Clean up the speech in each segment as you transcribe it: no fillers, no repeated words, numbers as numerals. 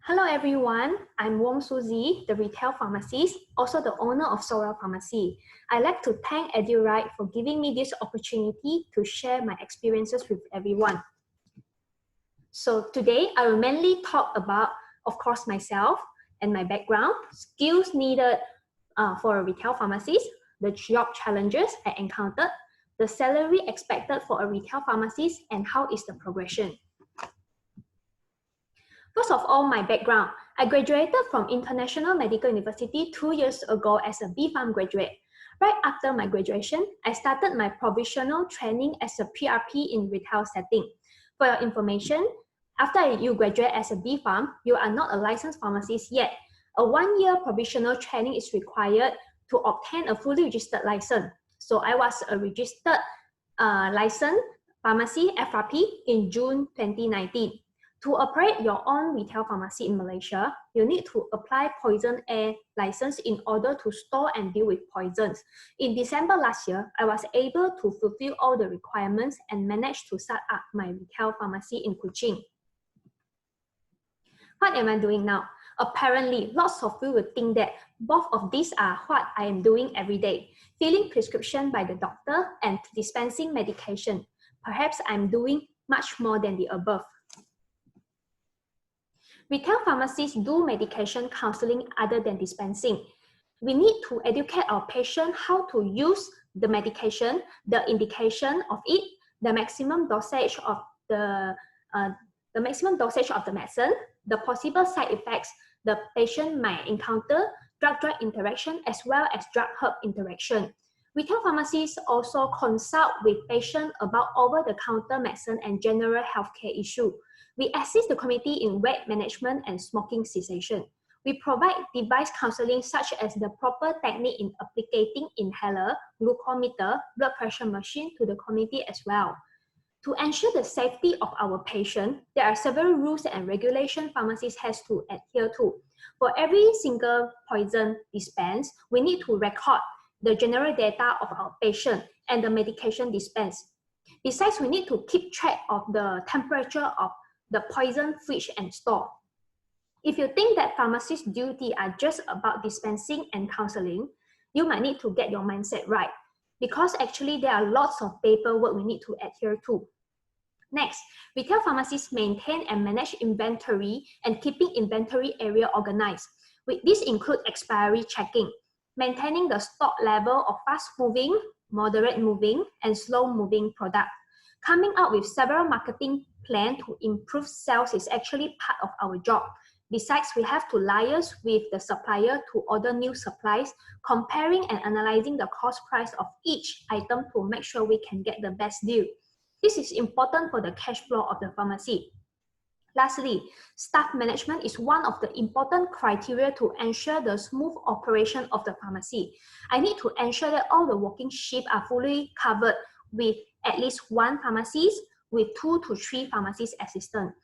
Hello everyone, I'm Susie, the retail pharmacist, also the owner of Sorel Pharmacy. I'd like to thank Edu-Right for giving me this opportunity to share my experiences with everyone. So today, I will mainly talk about, of course, myself and my background, skills needed for a retail pharmacist, the job challenges I encountered, the salary expected for a retail pharmacist, and how is the progression. First of all, my background. I graduated from International Medical University 2 years ago as a B.Pharm graduate. Right after my graduation, I started my provisional training as a PRP in retail setting. For your information, after you graduate as a B.Pharm, you are not a licensed pharmacist yet. A 1-year provisional training is required to obtain a fully registered license. So I was a registered licensed pharmacy FRP in June 2019. To operate your own retail pharmacy in Malaysia, you need to apply Poison Air license in order to store and deal with poisons. In December last year, I was able to fulfill all the requirements and managed to start up my retail pharmacy in Kuching. What am I doing now? Apparently, lots of you will think that both of these are what I am doing every day, filling prescription by the doctor and dispensing medication. Perhaps I'm doing much more than the above. Retail pharmacists do medication counseling other than dispensing. We need to educate our patient how to use the medication, the indication of it, the maximum dosage of the medicine, the possible side effects the patient might encounter, drug-drug interaction, as well as drug-herb interaction. Retail pharmacists also consult with patients about over-the-counter medicine and general healthcare issues. We assist the community in weight management and smoking cessation. We provide device counseling such as the proper technique in applicating inhaler, glucometer, blood pressure machine to the community as well. To ensure the safety of our patient, there are several rules and regulations pharmacists has to adhere to. For every single poison dispensed, we need to record the general data of our patient and the medication dispensed. Besides, we need to keep track of the temperature of the poison fridge and store. If you think that pharmacist's duty are just about dispensing and counseling, you might need to get your mindset right, because actually there are lots of paperwork we need to adhere to. Next, retail pharmacists maintain and manage inventory and keeping inventory area organized. This includes expiry checking, maintaining the stock level of fast-moving, moderate-moving, and slow-moving products. Coming up with several marketing plans to improve sales is actually part of our job. Besides, we have to liaise with the supplier to order new supplies, comparing and analyzing the cost price of each item to make sure we can get the best deal. This is important for the cash flow of the pharmacy. Lastly, staff management is one of the important criteria to ensure the smooth operation of the pharmacy. I need to ensure that all the working shifts are fully covered with at least one pharmacist with 2 to 3 pharmacist assistants.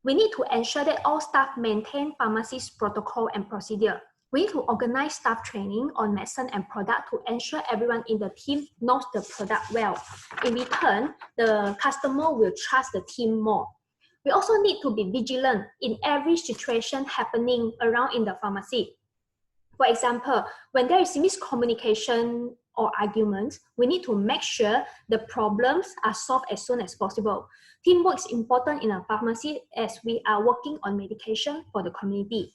We need to ensure that all staff maintain pharmacist protocol and procedure. We need to organize staff training on medicine and product to ensure everyone in the team knows the product well. In return, the customer will trust the team more. We also need to be vigilant in every situation happening around in the pharmacy. For example, when there is miscommunication or arguments, we need to make sure the problems are solved as soon as possible. Teamwork is important in a pharmacy as we are working on medication for the community.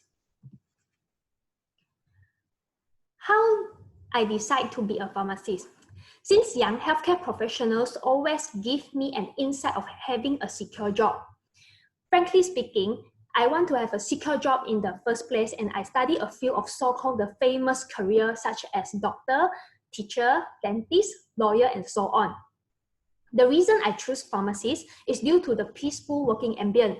How I decide to be a pharmacist? Since young, healthcare professionals always give me an insight of having a secure job. Frankly speaking, I want to have a secure job in the first place, and I study a few of so-called the famous careers such as doctor, teacher, dentist, lawyer, and so on. The reason I choose pharmacist is due to the peaceful working ambient.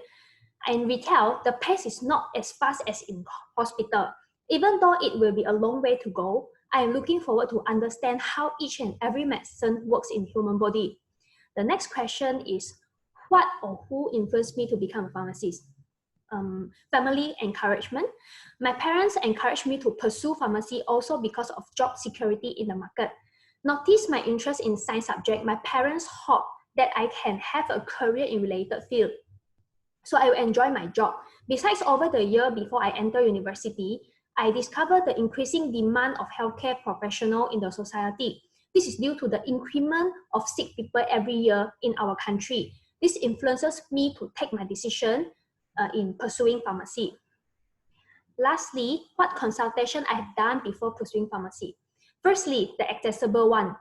In retail, the pace is not as fast as in hospital. Even though it will be a long way to go, I am looking forward to understand how each and every medicine works in human body. The next question is, what or who influenced me to become a pharmacist? Family encouragement. My parents encouraged me to pursue pharmacy also because of job security in the market. Notice my interest in science subject. My parents hope that I can have a career in related field. so I will enjoy my job. Besides, over the year before I enter university, I discovered the increasing demand of healthcare professionals in the society. This is due to the increment of sick people every year in our country. This influences me to take my decision in pursuing pharmacy. Lastly, what consultation I have done before pursuing pharmacy? Firstly, the accessible one,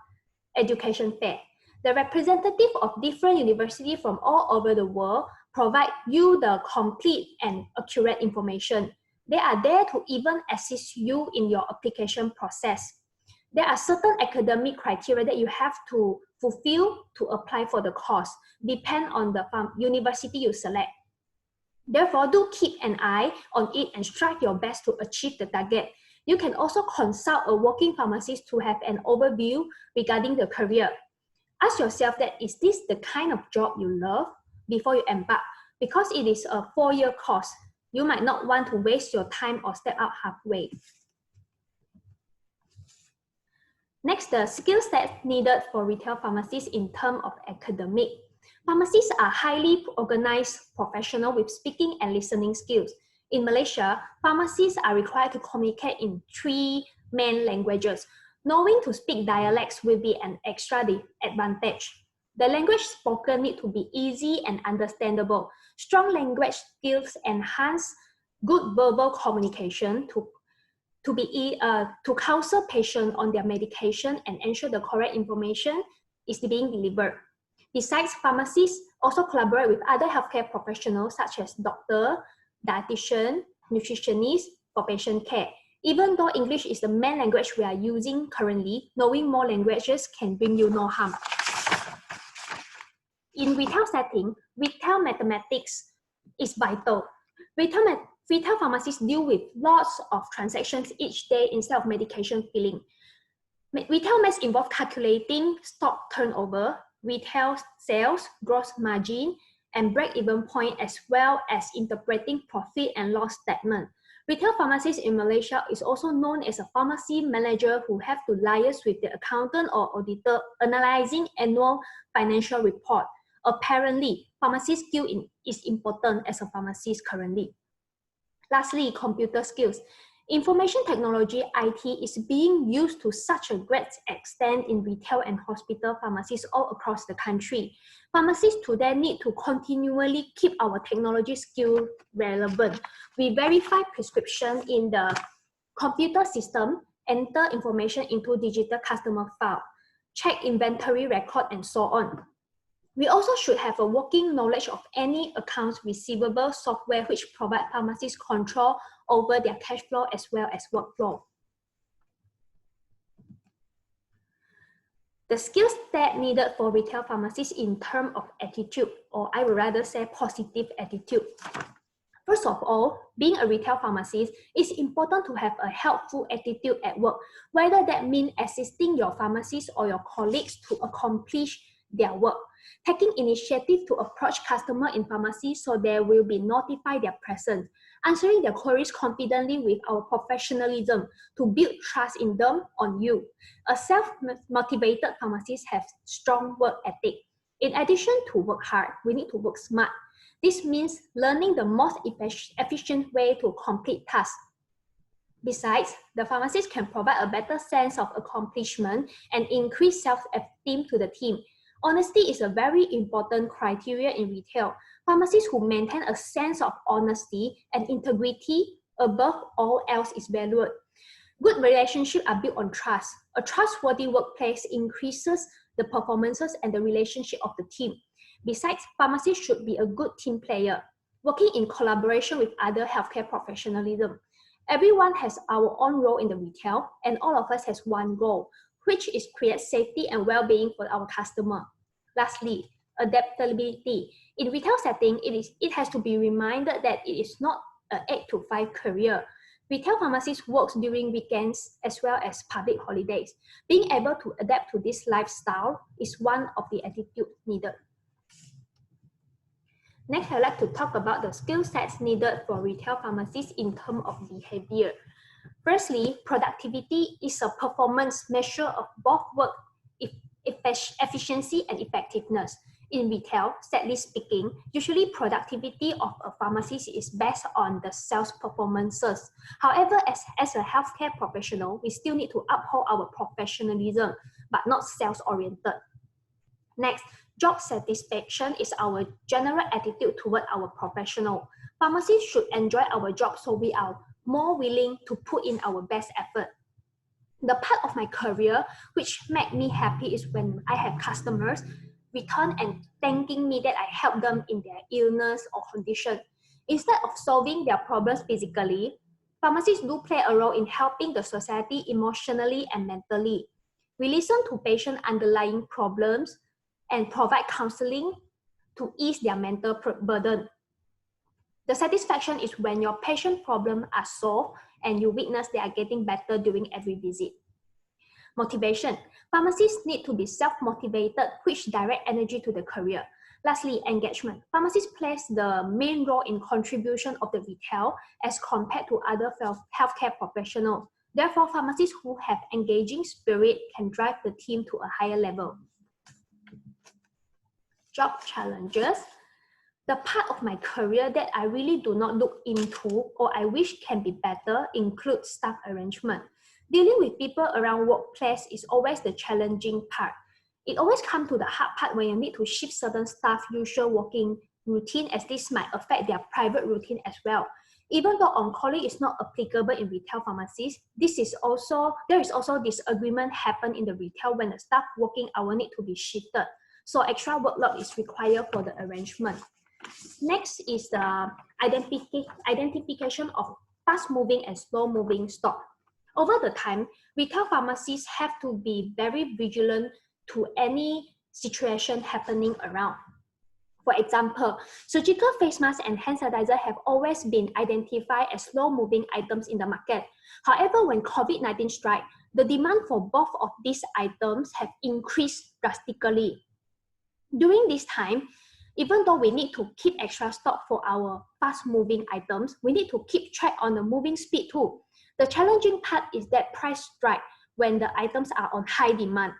education fair. The representative of different universities from all over the world provide you the complete and accurate information. They are there to even assist you in your application process. There are certain academic criteria that you have to fulfill to apply for the course, depend on the university you select. Therefore, do keep an eye on it and strive your best to achieve the target. You can also consult a working pharmacist to have an overview regarding the career. Ask yourself that is this the kind of job you love before you embark? Because it is a 4-year course, you might not want to waste your time or step out halfway. Next, the skill set needed for retail pharmacists in terms of academic. Pharmacists are highly organized professionals with speaking and listening skills. In Malaysia, pharmacists are required to communicate in 3 main languages. Knowing to speak dialects will be an extra advantage. The language spoken needs to be easy and understandable. Strong language skills enhance good verbal communication to counsel patients on their medication and ensure the correct information is being delivered. Besides, pharmacists also collaborate with other healthcare professionals such as doctor, dietitian, nutritionist for patient care. Even though English is the main language we are using currently, knowing more languages can bring you no harm. In retail setting, retail mathematics is vital. Retail pharmacists deal with lots of transactions each day instead of medication filling. Retail maths involve calculating stock turnover, retail sales, gross margin, and break-even point, as well as interpreting profit and loss statement. Retail pharmacist in Malaysia is also known as a pharmacy manager who have to liaise with the accountant or auditor analyzing annual financial report. Apparently, pharmacy skill is important as a pharmacist currently. Lastly, computer skills. Information technology, IT, is being used to such a great extent in retail and hospital pharmacies all across the country. Pharmacists today need to continually keep our technology skill relevant. We verify prescription in the computer system, enter information into digital customer file, check inventory record, and so on. We also should have a working knowledge of any accounts receivable software which provide pharmacists control over their cash flow as well as workflow. The skills that needed for retail pharmacists in terms of attitude, or I would rather say positive attitude. First of all, being a retail pharmacist, it's important to have a helpful attitude at work, whether that means assisting your pharmacists or your colleagues to accomplish their work. Taking initiative to approach customers in pharmacy so they will be notified their presence. Answering their queries confidently with our professionalism to build trust in them on you. A self-motivated pharmacist has strong work ethic. In addition to work hard, we need to work smart. This means learning the most efficient way to complete tasks. Besides, the pharmacist can provide a better sense of accomplishment and increase self-esteem to the team. Honesty is a very important criteria in retail. Pharmacists who maintain a sense of honesty and integrity above all else is valued. Good relationships are built on trust. A trustworthy workplace increases the performances and the relationship of the team. Besides, pharmacists should be a good team player, working in collaboration with other healthcare professionalism. Everyone has our own role in the retail, and all of us has one goal, which is create safety and well-being for our customer. Lastly, adaptability. In retail setting, it has to be reminded that it is not an 8 to 5 career. Retail pharmacists work during weekends as well as public holidays. Being able to adapt to this lifestyle is one of the attitudes needed. Next, I'd like to talk about the skill sets needed for retail pharmacists in terms of behavior. Firstly, productivity is a performance measure of both work efficiency and effectiveness. In retail, sadly speaking, usually productivity of a pharmacist is based on the sales performances. However, as a healthcare professional, we still need to uphold our professionalism, but not sales-oriented. Next, job satisfaction is our general attitude toward our professional. Pharmacists should enjoy our job so we are more willing to put in our best effort. The part of my career which made me happy is when I have customers return and thanking me that I helped them in their illness or condition. Instead of solving their problems physically, pharmacists do play a role in helping the society emotionally and mentally. We listen to patient underlying problems and provide counseling to ease their mental burden. The satisfaction is when your patient problems are solved and you witness they are getting better during every visit. Motivation. Pharmacists need to be self-motivated, which direct energy to the career. Lastly, engagement. Pharmacists plays the main role in contribution of the retail as compared to other healthcare professionals. Therefore, pharmacists who have engaging spirit can drive the team to a higher level. Job challenges. The part of my career that I really do not look into or I wish can be better includes staff arrangement. Dealing with people around workplace is always the challenging part. It always comes to the hard part when you need to shift certain staff usual working routine, as this might affect their private routine as well. Even though on-calling is not applicable in retail pharmacies, there is also disagreement happen in the retail when the staff working hour need to be shifted. So extra workload is required for the arrangement. Next is the identification of fast-moving and slow-moving stock. Over the time, retail pharmacies have to be very vigilant to any situation happening around. For example, surgical face masks and hand sanitizer have always been identified as slow-moving items in the market. However, when COVID-19 struck, the demand for both of these items have increased drastically. During this time, even though we need to keep extra stock for our fast-moving items, we need to keep track on the moving speed too. The challenging part is that price strike when the items are on high demand.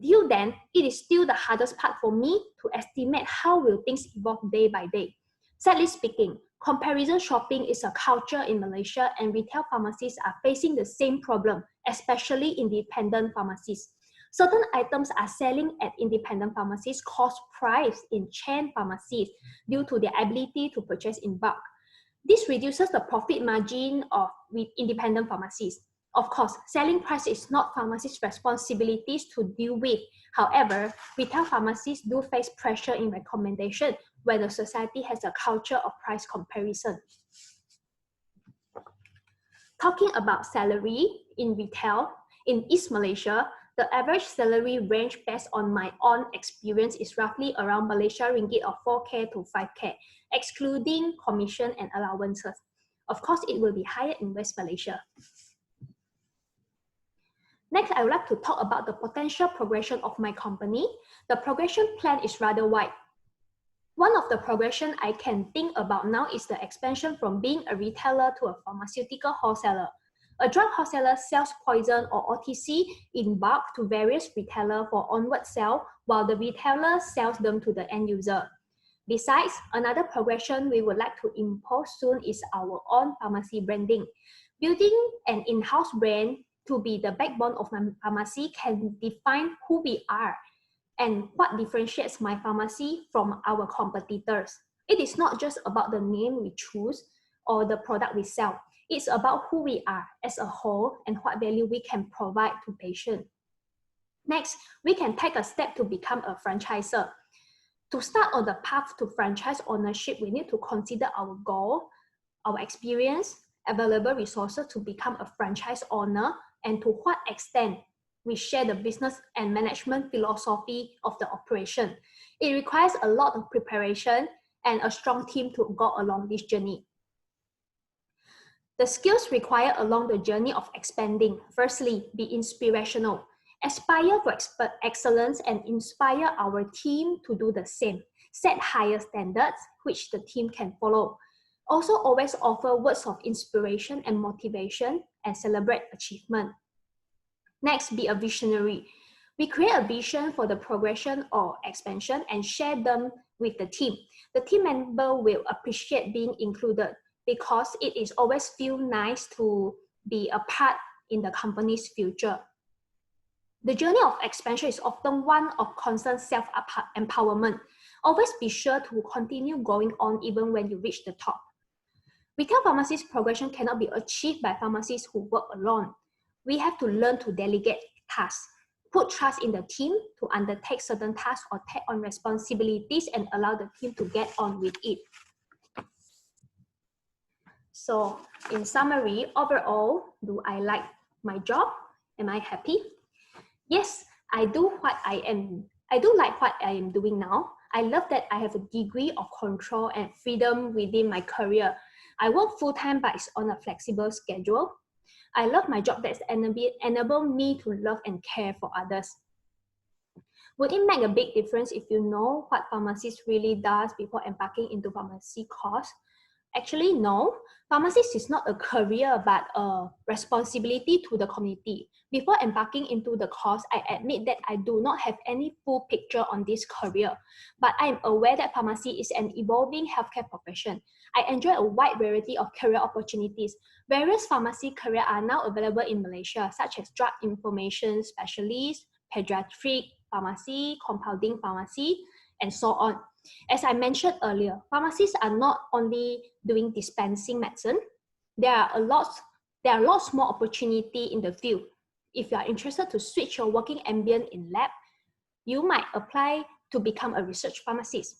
Till then, it is still the hardest part for me to estimate how will things evolve day by day. Sadly speaking, comparison shopping is a culture in Malaysia and retail pharmacies are facing the same problem, especially independent pharmacies. Certain items are selling at independent pharmacies cost price in chain pharmacies due to their ability to purchase in bulk. This reduces the profit margin with independent pharmacies. Of course, selling price is not pharmacists' responsibilities to deal with. However, retail pharmacies do face pressure in recommendation where the society has a culture of price comparison. Talking about salary in retail, in East Malaysia, the average salary range based on my own experience is roughly around Malaysia ringgit of 4K to 5K, excluding commission and allowances. Of course, it will be higher in West Malaysia. Next, I would like to talk about the potential progression of my company. The progression plan is rather wide. One of the progression I can think about now is the expansion from being a retailer to a pharmaceutical wholesaler. A drug wholesaler sells poison or OTC in bulk to various retailers for onward sale, while the retailer sells them to the end user. Besides, another progression we would like to impose soon is our own pharmacy branding. Building an in-house brand to be the backbone of my pharmacy can define who we are and what differentiates my pharmacy from our competitors. It is not just about the name we choose or the product we sell. It's about who we are as a whole and what value we can provide to patients. Next, we can take a step to become a franchisor. To start on the path to franchise ownership, we need to consider our goal, our experience, available resources to become a franchise owner, and to what extent we share the business and management philosophy of the operation. It requires a lot of preparation and a strong team to go along this journey. The skills required along the journey of expanding. Firstly, be inspirational. Aspire for excellence and inspire our team to do the same. Set higher standards, which the team can follow. Also, always offer words of inspiration and motivation and celebrate achievement. Next, be a visionary. We create a vision for the progression or expansion and share them with the team. The team member will appreciate being included because it is always feel nice to be a part in the company's future. The journey of expansion is often one of constant self-empowerment. Always be sure to continue going on even when you reach the top. Retail pharmacist progression cannot be achieved by pharmacists who work alone. We have to learn to delegate tasks, put trust in the team to undertake certain tasks or take on responsibilities and allow the team to get on with it. So in summary, overall, do I like my job? Am I happy? Yes, I do like what I am doing now. I love that I have a degree of control and freedom within my career. I work full-time but it's on a flexible schedule. I love my job that enable me to love and care for others. Would it make a big difference if you know what pharmacist really does before embarking into pharmacy course? Actually, no. Pharmacist is not a career, but a responsibility to the community. Before embarking into the course, I admit that I do not have any full picture on this career, but I am aware that pharmacy is an evolving healthcare profession. I enjoy a wide variety of career opportunities. Various pharmacy careers are now available in Malaysia, such as drug information specialist, pediatric pharmacy, compounding pharmacy, and so on. As I mentioned earlier, pharmacists are not only doing dispensing medicine. There are lots more opportunity in the field. If you are interested to switch your working ambient in lab, you might apply to become a research pharmacist.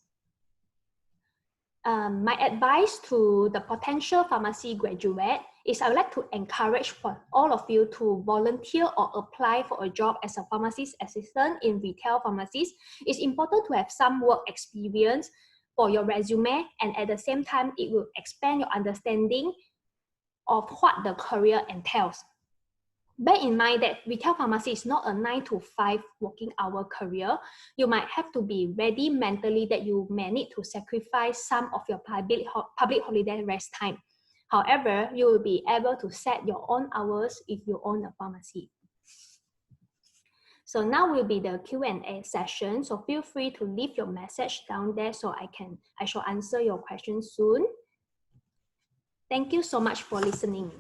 My advice to the potential pharmacy graduate is I would like to encourage for all of you to volunteer or apply for a job as a pharmacist assistant in retail pharmacies. It's important to have some work experience for your resume, and at the same time, it will expand your understanding of what the career entails. Bear in mind that retail pharmacy is not a 9 to 5 working hour career. You might have to be ready mentally that you may need to sacrifice some of your public holiday rest time. However, you will be able to set your own hours if you own a pharmacy. So now will be the Q&A session. So feel free to leave your message down there so I shall answer your questions soon. Thank you so much for listening.